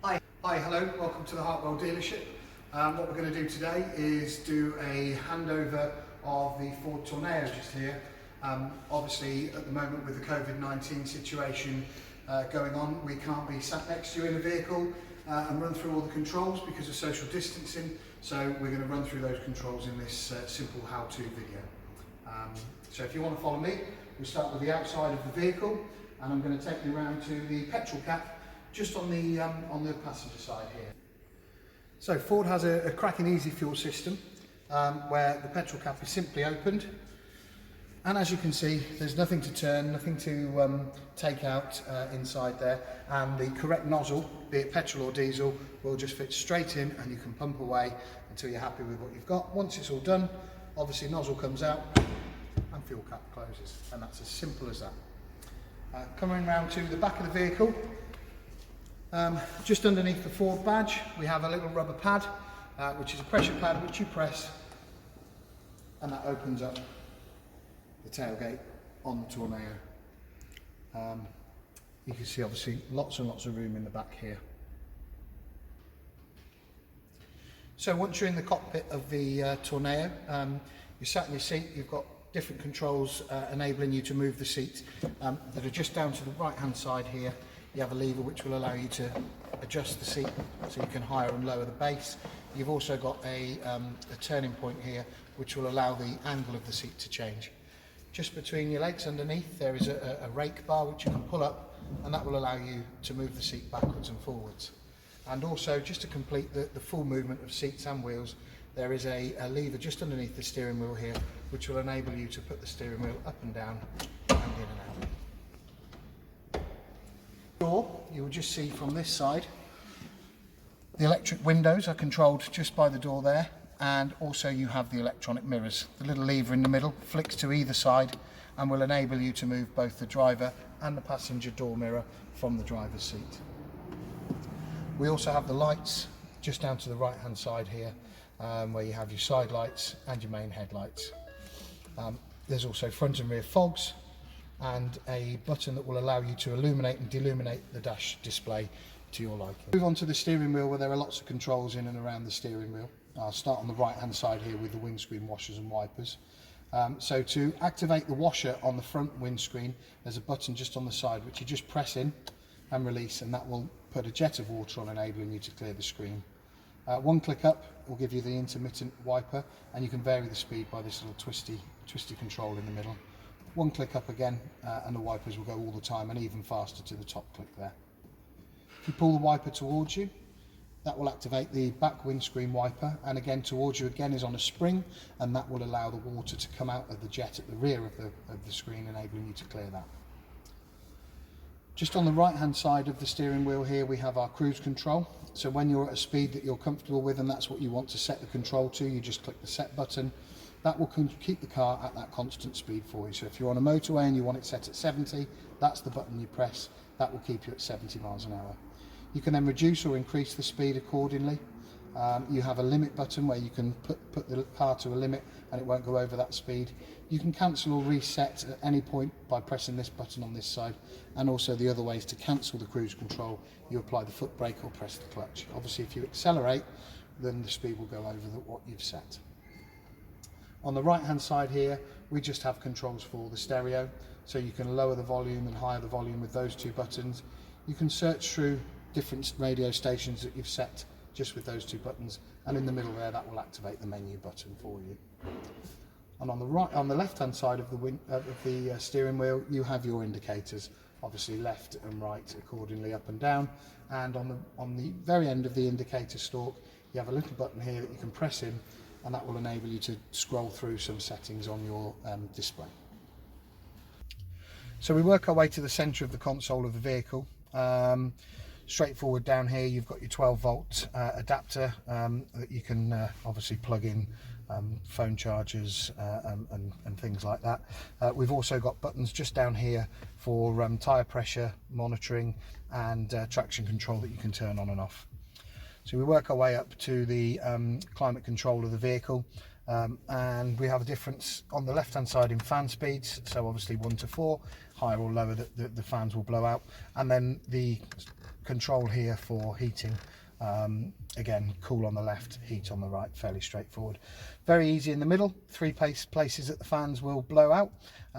Hello, welcome to the Hartwell dealership. What we're going to do today is do a handover of the Ford Tourneo just here. Obviously at the moment with the COVID-19 situation going on, we can't be sat next to you in a vehicle and run through all the controls because of social distancing, so we're going to run through those controls in this simple how-to video. So if you want to follow me, we'll start with the outside of the vehicle and I'm going to take you around to the petrol cap just on the passenger side here. So Ford has a cracking easy fuel system where the petrol cap is simply opened, and as you can see there's nothing to turn, nothing to take out inside there, and the correct nozzle, be it petrol or diesel, will just fit straight in and you can pump away until you're happy with what you've got. Once it's all done, obviously nozzle comes out and fuel cap closes, and that's as simple as that. Coming round to the back of the vehicle, just underneath the Ford badge we have a little rubber pad which is a pressure pad which you press and that opens up the tailgate on the Tourneo. You can see obviously lots and lots of room in the back here. So once you're in the cockpit of the Tourneo, you're sat in your seat, you've got different controls enabling you to move the seat that are just down to the right hand side here. You have a lever which will allow you to adjust the seat so you can higher and lower the base. You've also got a turning point here which will allow the angle of the seat to change. Just between your legs underneath there is a rake bar which you can pull up, and that will allow you to move the seat backwards and forwards. And also, just to complete the full movement of seats and wheels, there is a lever just underneath the steering wheel here which will enable you to put the steering wheel up and down and in and out. Door, you will just see from this side, the electric windows are controlled just by the door there, and also you have the electronic mirrors. The little lever in the middle flicks to either side and will enable you to move both the driver and the passenger door mirror from the driver's seat. We also have the lights just down to the right hand side here, where you have your side lights and your main headlights. There's also front and rear fogs, and a button that will allow you to illuminate and deluminate the dash display to your liking. Move on to the steering wheel, where there are lots of controls in and around the steering wheel. I'll start on the right hand side here with the windscreen washers and wipers. So to activate the washer on the front windscreen, there's a button just on the side which you just press in and release, and that will put a jet of water on, enabling you to clear the screen. One click up will give you the intermittent wiper, and you can vary the speed by this little twisty control in the middle. One click up again and the wipers will go all the time, and even faster to the top click there. If you pull the wiper towards you, that will activate the back windscreen wiper, and again towards you again is on a spring, and that will allow the water to come out of the jet at the rear of the screen, enabling you to clear that. Just on the right hand side of the steering wheel here we have our cruise control. So when you're at a speed that you're comfortable with and that's what you want to set the control to, you just click the set button. That will keep the car at that constant speed for you. So if you're on a motorway and you want it set at 70, that's the button you press. That will keep you at 70 miles an hour. You can then reduce or increase the speed accordingly. You have a limit button where you can put the car to a limit and it won't go over that speed. You can cancel or reset at any point by pressing this button on this side, and also the other way is to cancel the cruise control. You apply the foot brake or press the clutch. Obviously if you accelerate, then the speed will go over what you've set. On the right hand side here we just have controls for the stereo, so you can lower the volume and higher the volume with those two buttons. You can search through different radio stations that you've set just with those two buttons, and in the middle there that will activate the menu button for you. And on the left hand side of the steering wheel you have your indicators, obviously left and right accordingly, up and down, and on the very end of the indicator stalk you have a little button here that you can press in, and that will enable you to scroll through some settings on your display. So we work our way to the centre of the console of the vehicle. Straightforward down here you've got your 12-volt adapter that you can obviously plug in phone chargers and things like that. We've also got buttons just down here for tyre pressure monitoring and traction control that you can turn on and off. So we work our way up to the climate control of the vehicle. And we have a difference on the left hand side in fan speeds, so obviously 1 to 4, higher or lower the fans will blow out, and then the control here for heating. Again, cool on the left, heat on the right, fairly straightforward. Very easy in the middle, 3 places that the fans will blow out.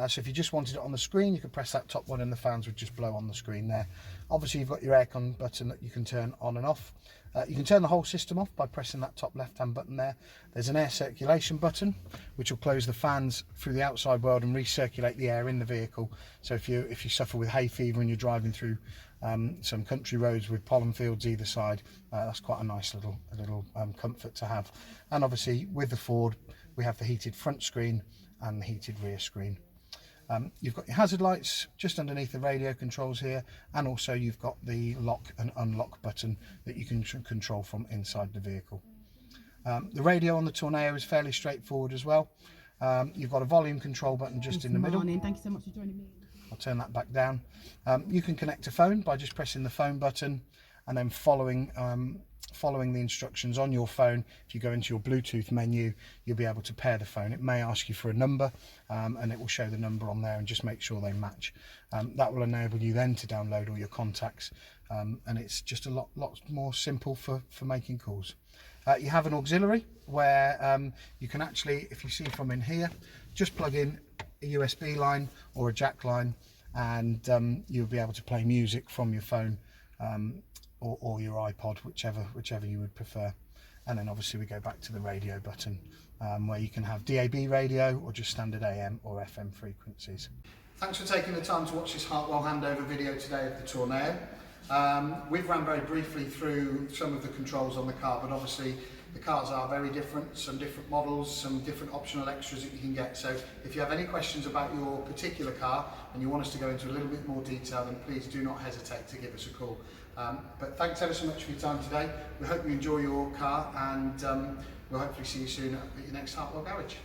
So if you just wanted it on the screen, you could press that top one and the fans would just blow on the screen there. Obviously you've got your aircon button that you can turn on and off. You can turn the whole system off by pressing that top left hand button there. There's an air circulation button which will close the fans through the outside world and recirculate the air in the vehicle. So if you suffer with hay fever and you're driving through some country roads with pollen fields either side, that's quite a nice little comfort to have. And obviously with the Ford we have the heated front screen and the heated rear screen. You've got your hazard lights just underneath the radio controls here, and also you've got the lock and unlock button that you can control from inside the vehicle. The radio on the Tourneo is fairly straightforward as well. You've got a volume control button just in the middle. Thank you so much for joining me. I'll turn that back down. You can connect a phone by just pressing the phone button and then following the instructions on your phone. If you go into your Bluetooth menu, you'll be able to pair the phone. It may ask you for a number, and it will show the number on there, and just make sure they match. That will enable you then to download all your contacts, and it's just a lot more simple for making calls. You have an auxiliary where you can actually, if you see from in here, just plug in a USB line or a jack line, and you'll be able to play music from your phone or your iPod, whichever you would prefer. And then obviously we go back to the radio button, where you can have DAB radio or just standard AM or FM frequencies. Thanks for taking the time to watch this Hartwell handover video today of the Tourneo. We've ran very briefly through some of the controls on the car, but obviously the cars are very different, some different models, some different optional extras that you can get. So if you have any questions about your particular car and you want us to go into a little bit more detail, then please do not hesitate to give us a call. But thanks ever so much for your time today. We hope you enjoy your car, and we'll hopefully see you soon at your next Hartwell garage.